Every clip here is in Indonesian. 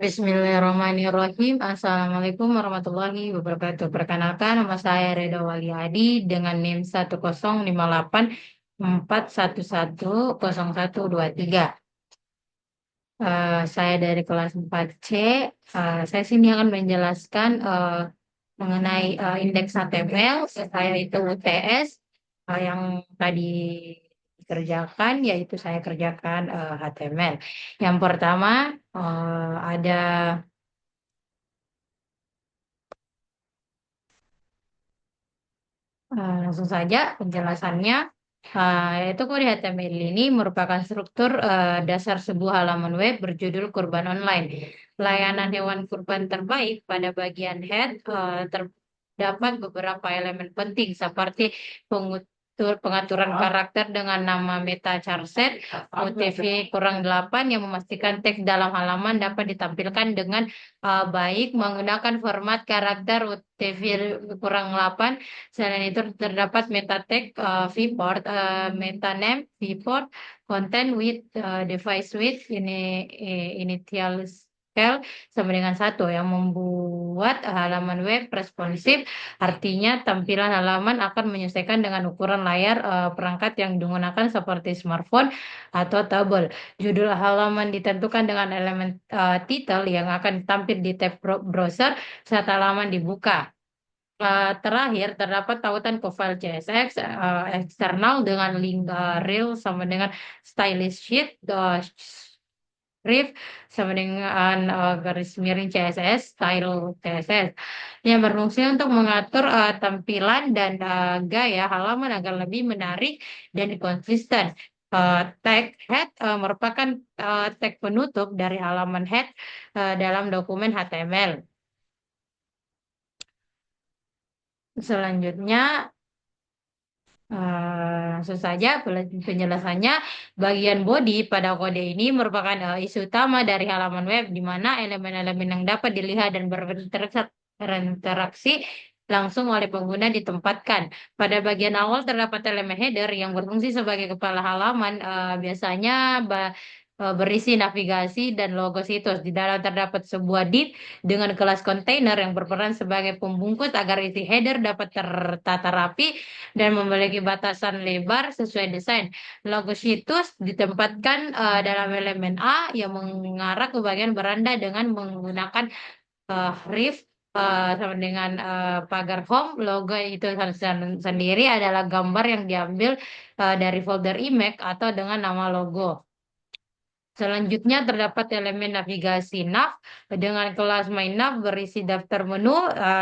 Bismillahirrahmanirrahim. Assalamualaikum warahmatullahi wabarakatuh. Perkenalkan, nama saya Reda Waliadi dengan NIM 10584110123. Saya dari kelas 4C. Saya sini akan menjelaskan mengenai indeks HTML. Saya itu UTS. Yang tadi dikerjakan, yaitu saya kerjakan HTML. Yang pertama, ada langsung saja penjelasannya. Yaitu kode HTML ini merupakan struktur dasar sebuah halaman web berjudul kurban online. Layanan hewan kurban terbaik pada bagian head terdapat beberapa elemen penting seperti pengaturan karakter dengan nama meta charset, UTF kurang 8 yang memastikan teks dalam halaman dapat ditampilkan dengan baik menggunakan format karakter UTF kurang 8. Selain itu terdapat meta tag, viewport, meta name, viewport, content with, device with, initial scale sama dengan satu yang membuat halaman web responsif. Artinya tampilan halaman akan menyesuaikan dengan ukuran layar perangkat yang digunakan seperti smartphone atau tablet. Judul halaman ditentukan dengan elemen title yang akan tampil di tab browser saat halaman dibuka. Terakhir, terdapat tautan ke file CSS eksternal dengan link reel sama dengan stylist sheet, script sama dengan garis miring CSS, style CSS yang berfungsi untuk mengatur tampilan dan gaya halaman agar lebih menarik dan konsisten. Tag head merupakan tag penutup dari halaman head dalam dokumen HTML. Selanjutnya, langsung saja penjelasannya. Bagian body pada kode ini merupakan isu utama dari halaman web, di mana elemen-elemen yang dapat dilihat dan berinteraksi langsung oleh pengguna ditempatkan. Pada bagian awal terdapat elemen header yang berfungsi sebagai kepala halaman, biasanya berisi navigasi dan logo situs. Di dalam terdapat sebuah div dengan kelas kontainer yang berperan sebagai pembungkus agar isi header dapat tertata rapi dan memiliki batasan lebar sesuai desain. Logo situs ditempatkan dalam elemen A yang mengarah ke bagian beranda dengan menggunakan rif sama dengan pagar home. Logo itu sendiri adalah gambar yang diambil dari folder image atau dengan nama logo. Selanjutnya terdapat elemen navigasi nav dengan kelas my nav berisi daftar menu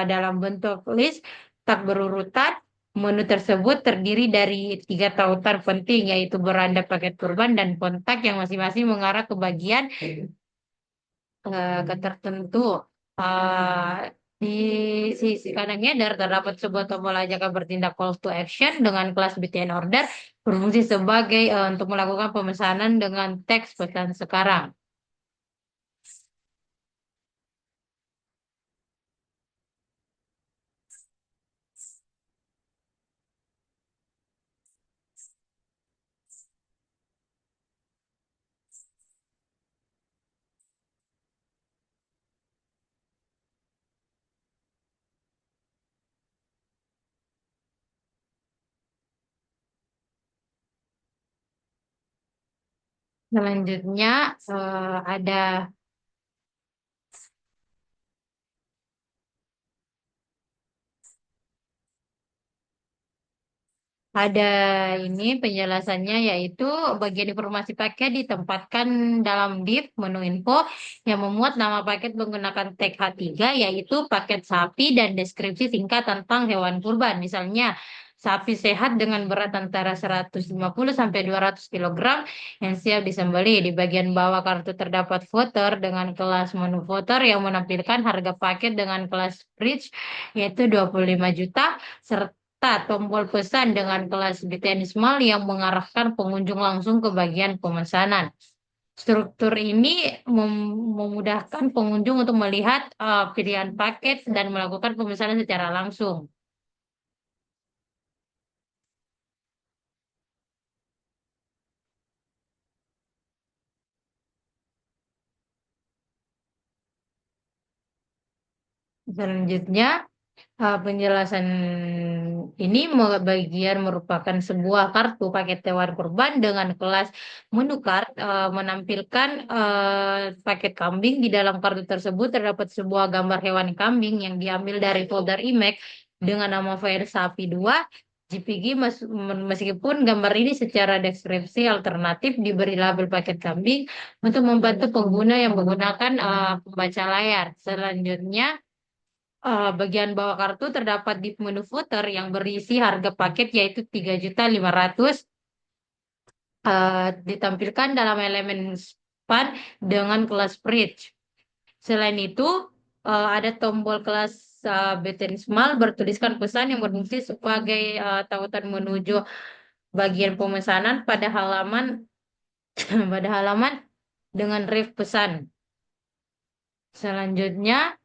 dalam bentuk list tak berurutan. Menu tersebut terdiri dari tiga tautan penting, yaitu beranda, paket kurban, dan kontak yang masing-masing mengarah ke bagian tertentu. Uh, di sisi kanannya terdapat sebuah tombol ajakan bertindak call to action dengan kelas BTN order berfungsi sebagai untuk melakukan pemesanan dengan teks pesan sekarang. Selanjutnya ada ini penjelasannya, yaitu bagian informasi paket ditempatkan dalam div menu info yang memuat nama paket menggunakan tag H3, yaitu paket sapi, dan deskripsi singkat tentang hewan kurban. Misalnya sapi sehat dengan berat antara 150 sampai 200 kilogram yang siap disembelih. Di bagian bawah kartu terdapat footer dengan kelas menu footer yang menampilkan harga paket dengan kelas bridge, yaitu 25 juta, serta tombol pesan dengan kelas Small yang mengarahkan pengunjung langsung ke bagian pemesanan. Struktur ini memudahkan pengunjung untuk melihat pilihan paket dan melakukan pemesanan secara langsung. Selanjutnya, penjelasan ini bagian merupakan sebuah kartu paket hewan kurban dengan kelas menu card menampilkan paket kambing. Di dalam kartu tersebut terdapat sebuah gambar hewan kambing yang diambil dari folder IMEC dengan nama file sapi 2 JPG. Meskipun gambar ini secara deskripsi alternatif diberi label paket kambing untuk membantu pengguna yang menggunakan pembaca layar. Selanjutnya, bagian bawah kartu terdapat di menu footer yang berisi harga paket yaitu 3.500.000, ditampilkan dalam elemen span dengan kelas bridge. Selain itu, ada tombol kelas Betinsmal bertuliskan pesan yang berfungsi sebagai tautan menuju bagian pemesanan pada halaman pada halaman dengan ref pesan. Selanjutnya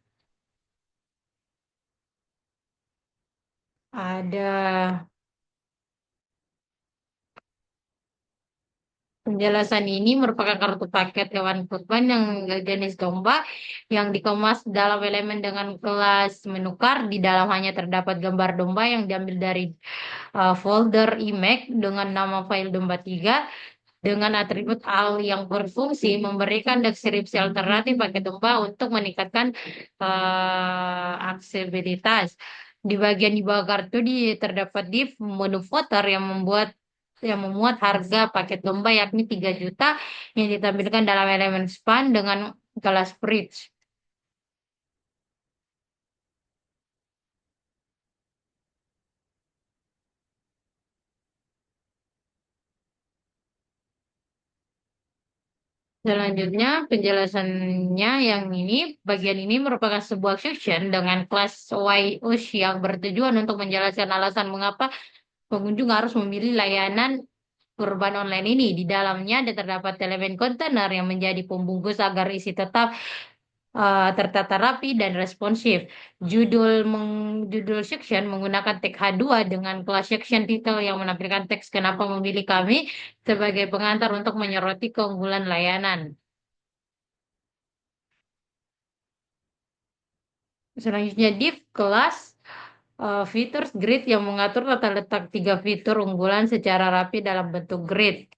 ada penjelasan ini merupakan kartu paket hewan kurban yang jenis domba yang dikemas dalam elemen dengan kelas menukar. Di dalam hanya terdapat gambar domba yang diambil dari folder IMEC dengan nama file domba 3 dengan atribut al yang berfungsi memberikan deskripsi alternatif paket domba untuk meningkatkan aksesibilitas. Di bagian di bawah kartu terdapat div menu footer yang memuat harga paket domba yakni 3 juta yang ditampilkan dalam elemen span dengan kelas bridge. Selanjutnya, penjelasannya yang ini, bagian ini merupakan sebuah section dengan kelas YOS yang bertujuan untuk menjelaskan alasan mengapa pengunjung harus memilih layanan kurban online ini. Di dalamnya ada terdapat elemen kontainer yang menjadi pembungkus agar isi tetap tertata rapi dan responsif. Judul section menggunakan tag H2 dengan kelas section title yang menampilkan teks kenapa memilih kami sebagai pengantar untuk menyoroti keunggulan layanan. Selanjutnya div kelas features grid yang mengatur tata letak 3 fitur unggulan secara rapi dalam bentuk grid.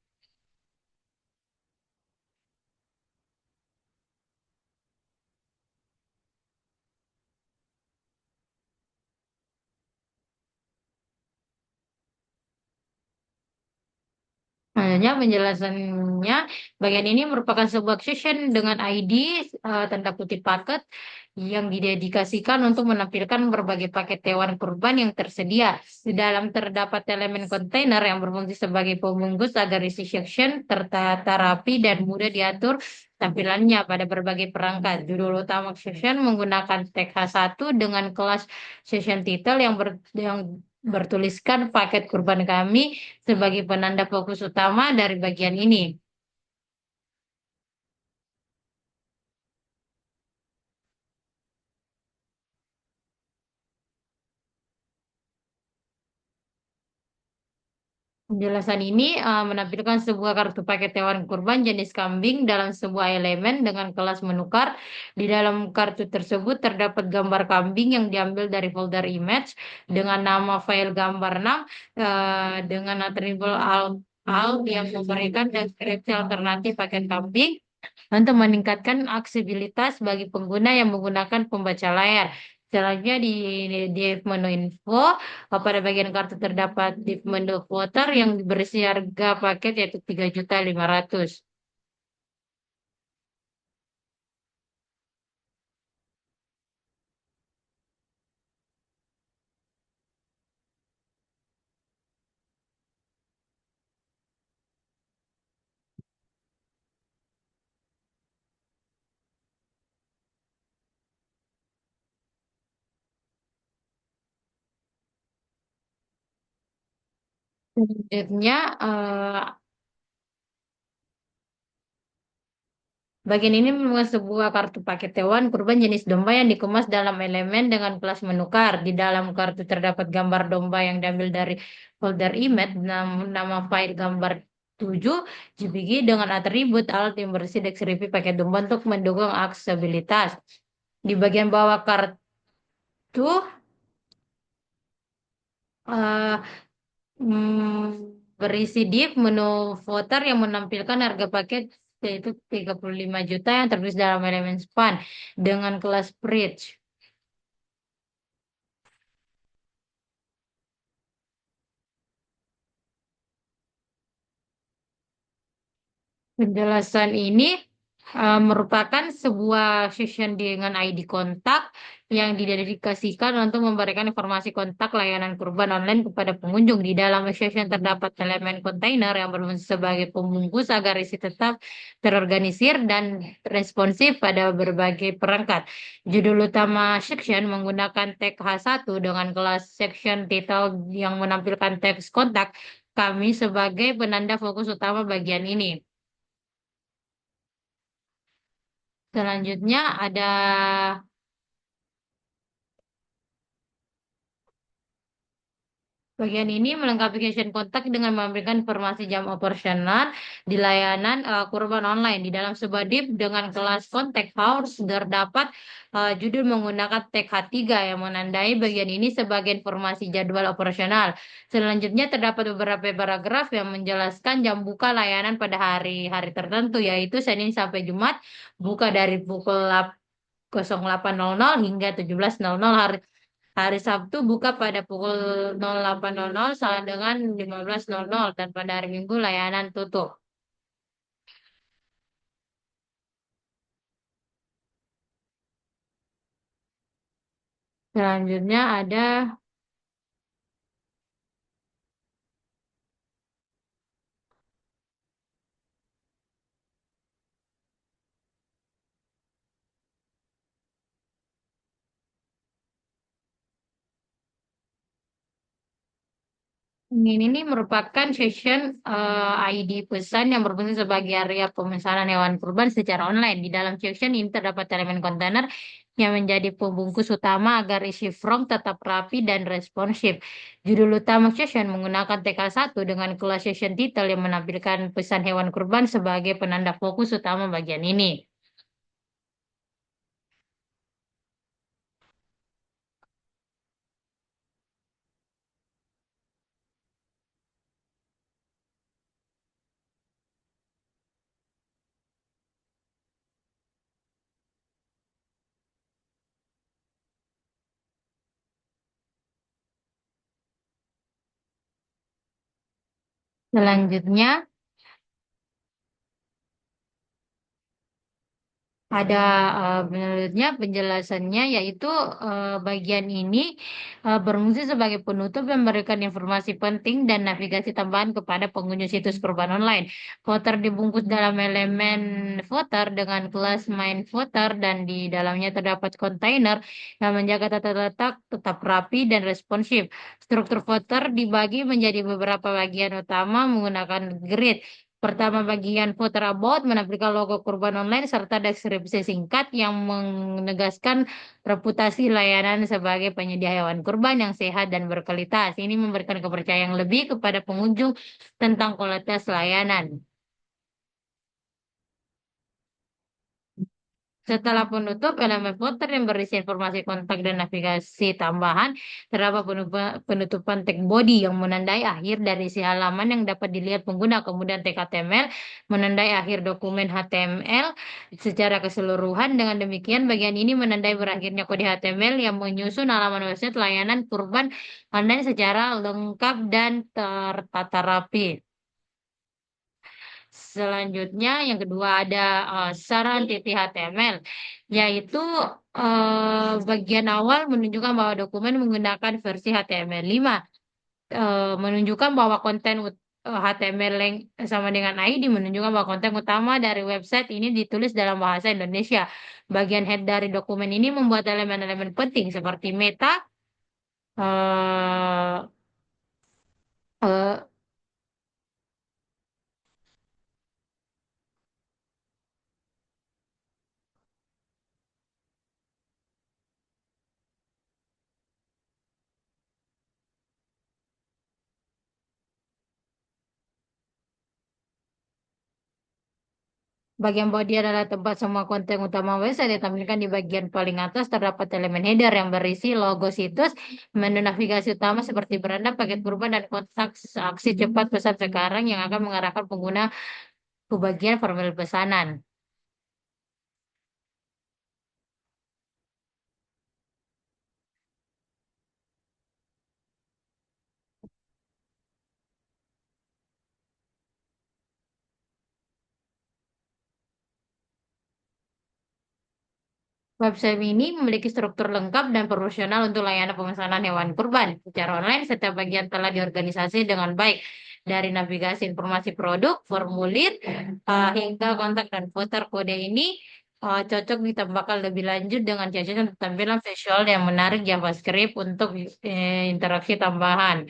Selanjutnya penjelasannya, bagian ini merupakan sebuah session dengan ID tanda kutip paket yang didedikasikan untuk menampilkan berbagai paket hewan kurban yang tersedia. Di dalam terdapat elemen kontainer yang berfungsi sebagai pembungkus agar isi section tertata rapi dan mudah diatur tampilannya pada berbagai perangkat. Judul utama section menggunakan tag H1 dengan kelas session title yang bertuliskan paket kurban kami sebagai penanda fokus utama dari bagian ini. Penjelasan ini menampilkan sebuah kartu paket hewan kurban jenis kambing dalam sebuah elemen dengan kelas menukar. Di dalam kartu tersebut terdapat gambar kambing yang diambil dari folder image dengan nama file gambar 6 dengan atribut alt yang memberikan deskripsi alternatif paket kambing untuk meningkatkan aksesibilitas bagi pengguna yang menggunakan pembaca layar. Selanjutnya di menu info, pada bagian kartu terdapat di menu voter yang berisi harga paket yaitu 3.500.000. Selanjutnya, bagian ini merupakan sebuah kartu paket hewan kurban jenis domba yang dikemas dalam elemen dengan kelas menukar. Di dalam kartu terdapat gambar domba yang diambil dari folder image nama file gambar 7 JPG dengan atribut alt yang bersih deskripsi paket domba untuk mendukung aksesibilitas. Di bagian bawah kartu eh, berisi div menu voter yang menampilkan harga paket yaitu 35 juta yang tertulis dalam elemen span dengan kelas bridge. Penjelasan ini merupakan sebuah session dengan ID kontak yang didedikasikan untuk memberikan informasi kontak layanan kurban online kepada pengunjung. Di dalam session terdapat elemen kontainer yang berfungsi sebagai pembungkus agar isi tetap terorganisir dan responsif pada berbagai perangkat. Judul utama section menggunakan tag H1 dengan kelas section title yang menampilkan teks kontak kami sebagai penanda fokus utama bagian ini. Selanjutnya ada bagian ini melengkapi caption kontak dengan memberikan informasi jam operasional di layanan kurban online. Di dalam sebuah div dengan kelas kontak hours terdapat judul menggunakan tag H3 yang menandai bagian ini sebagai informasi jadwal operasional. Selanjutnya terdapat beberapa paragraf yang menjelaskan jam buka layanan pada hari-hari tertentu yaitu Senin sampai Jumat buka dari pukul 08.00 hingga 17.00 hari Hari Sabtu buka pada pukul 08.00 sampai dengan 15.00 dan pada hari Minggu layanan tutup. Selanjutnya ada ini merupakan session ID pesan yang berfungsi sebagai area pemesanan hewan kurban secara online. Di dalam session ini terdapat elemen kontainer yang menjadi pembungkus utama agar isi form tetap rapi dan responsif. Judul utama session menggunakan TK1 dengan kelas session title yang menampilkan pesan hewan kurban sebagai penanda fokus utama bagian ini. Selanjutnya, ada menurutnya penjelasannya yaitu bagian ini berfungsi sebagai penutup yang memberikan informasi penting dan navigasi tambahan kepada pengunjung situs kurban online. Voter dibungkus dalam elemen voter dengan kelas main voter dan di dalamnya terdapat kontainer yang menjaga tata letak tetap rapi dan responsif. Struktur voter dibagi menjadi beberapa bagian utama menggunakan grid. Pertama, bagian footer about menampilkan logo kurban online serta deskripsi singkat yang menegaskan reputasi layanan sebagai penyedia hewan kurban yang sehat dan berkualitas. Ini memberikan kepercayaan lebih kepada pengunjung tentang kualitas layanan. Setelah penutup, elemen footer yang berisi informasi kontak dan navigasi tambahan, terdapat penutupan tag body yang menandai akhir dari isi halaman yang dapat dilihat pengguna, kemudian tag HTML menandai akhir dokumen HTML secara keseluruhan. Dengan demikian, bagian ini menandai berakhirnya kode HTML yang menyusun halaman website layanan kurban online secara lengkap dan tertata rapi. Selanjutnya, yang kedua ada saran titik HTML, yaitu bagian awal menunjukkan bahwa dokumen menggunakan versi HTML5, menunjukkan bahwa konten HTML yang sama dengan ID menunjukkan bahwa konten utama dari website ini ditulis dalam bahasa Indonesia. Bagian head dari dokumen ini membuat elemen-elemen penting seperti meta, eh, eh, Bagian body adalah tempat semua konten utama website ditampilkan di bagian paling atas terdapat elemen header yang berisi logo situs, menu navigasi utama seperti beranda, paket kurban, dan kotak aksi cepat pesan sekarang yang akan mengarahkan pengguna ke bagian formulir pesanan. Website ini memiliki struktur lengkap dan profesional untuk layanan pemesanan hewan kurban. Secara online, setiap bagian telah diorganisasi dengan baik. Dari navigasi informasi produk, formulir, hingga kontak dan footer kode ini cocok ditambahkan lebih lanjut dengan jajaran tampilan visual yang menarik JavaScript untuk interaksi tambahan.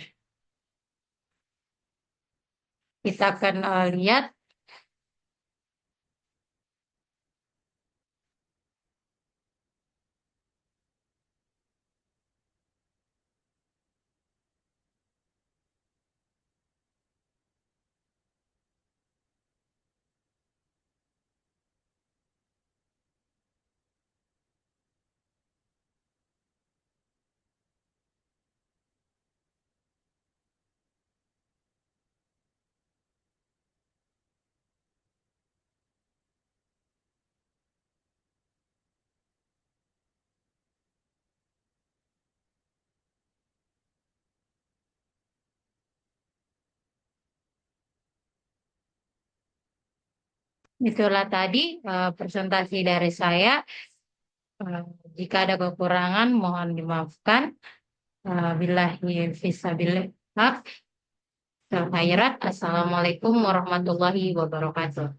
Kita akan lihat itulah tadi presentasi dari saya. Eh, Jika ada kekurangan, mohon dimaafkan. Billahi fisabilillah. Khairat. Assalamualaikum warahmatullahi wabarakatuh.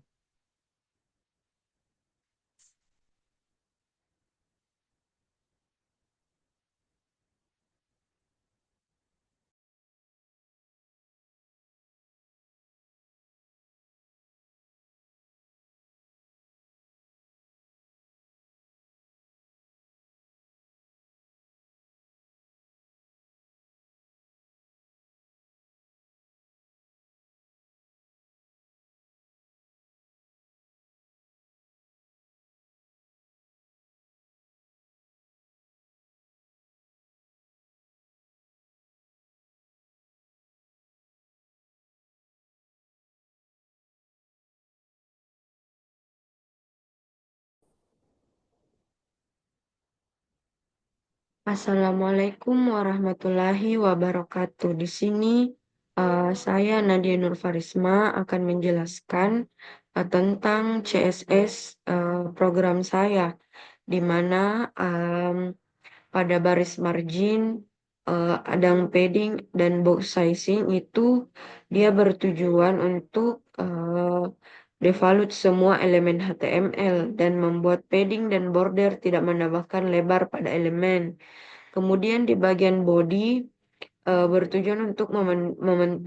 Assalamualaikum warahmatullahi wabarakatuh. Di sini saya Nadia Nurfarisma akan menjelaskan tentang CSS program saya, di mana pada baris margin, adang padding dan box sizing itu dia bertujuan untuk devalue semua elemen HTML dan membuat padding dan border tidak menambahkan lebar pada elemen. Kemudian di bagian body bertujuan untuk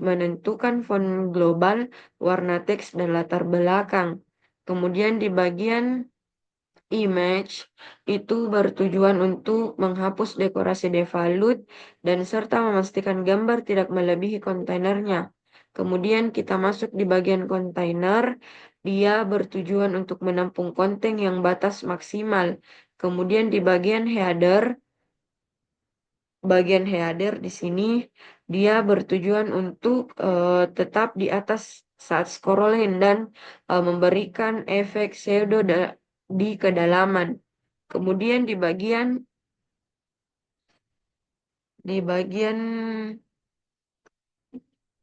menentukan font global, warna teks, dan latar belakang. Kemudian di bagian image itu bertujuan untuk menghapus dekorasi devalued dan serta memastikan gambar tidak melebihi kontainernya. Kemudian kita masuk di bagian kontainer, dia bertujuan untuk menampung konten yang batas maksimal. Kemudian di bagian header di sini dia bertujuan untuk tetap di atas saat scrolling dan memberikan efek pseudo di kedalaman. Kemudian di bagian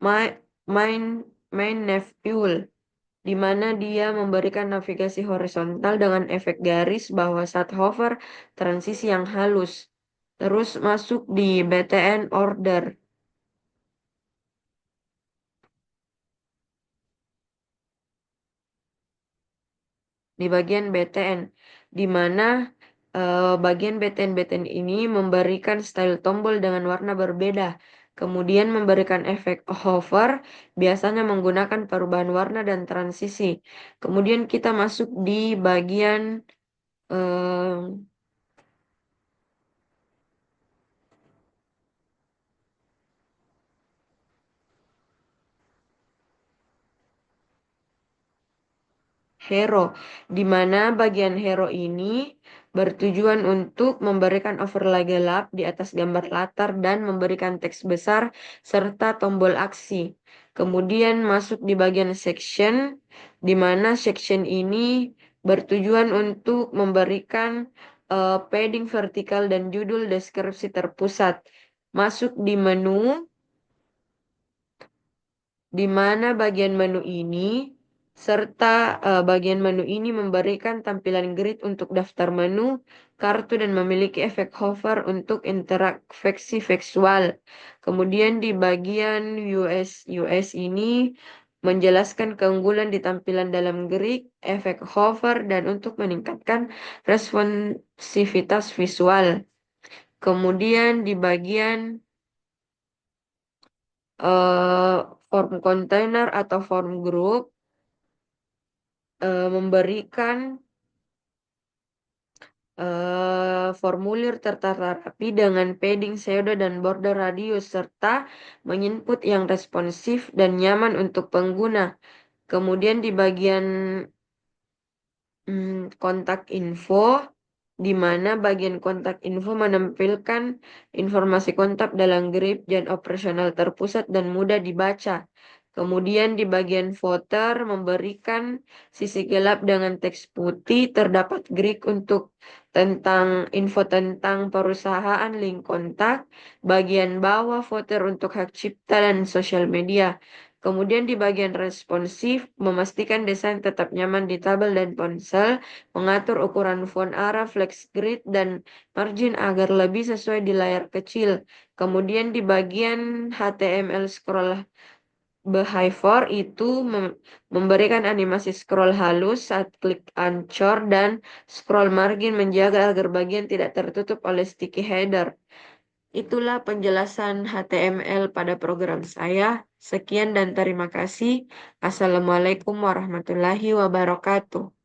my, main main nav fuel, di mana dia memberikan navigasi horizontal dengan efek garis bawah saat hover, transisi yang halus. Terus masuk di BTN order. Di bagian BTN, di mana bagian BTN-BTN ini memberikan style tombol dengan warna berbeda, kemudian memberikan efek hover, biasanya menggunakan perubahan warna dan transisi. Kemudian kita masuk di bagian eh, hero, di mana bagian hero ini bertujuan untuk memberikan overlay gelap di atas gambar latar dan memberikan teks besar serta tombol aksi. Kemudian masuk di bagian section, di mana section ini bertujuan untuk memberikan padding vertikal dan judul deskripsi terpusat. Masuk di menu, di mana bagian menu ini serta bagian menu ini memberikan tampilan grid untuk daftar menu, kartu dan memiliki efek hover untuk interaksi visual. Kemudian di bagian US ini menjelaskan keunggulan di tampilan dalam grid, efek hover dan untuk meningkatkan responsivitas visual. Kemudian di bagian eh, form container atau form group memberikan formulir tertata rapi dengan padding pseudo dan border radius serta menginput yang responsif dan nyaman untuk pengguna. Kemudian di bagian kontak info, di mana bagian kontak info menampilkan informasi kontak dalam grip dan operasional terpusat dan mudah dibaca. Kemudian di bagian footer memberikan sisi gelap dengan teks putih, terdapat grid untuk info tentang perusahaan, link kontak, bagian bawah footer untuk hak cipta dan sosial media. Kemudian di bagian responsif, memastikan desain tetap nyaman di tabel dan ponsel, mengatur ukuran font arah, flex grid, dan margin agar lebih sesuai di layar kecil. Kemudian di bagian HTML scroll behavior itu memberikan animasi scroll halus saat klik ancor dan scroll margin menjaga agar bagian tidak tertutup oleh sticky header. Itulah penjelasan HTML pada program saya. Sekian dan terima kasih. Assalamualaikum warahmatullahi wabarakatuh.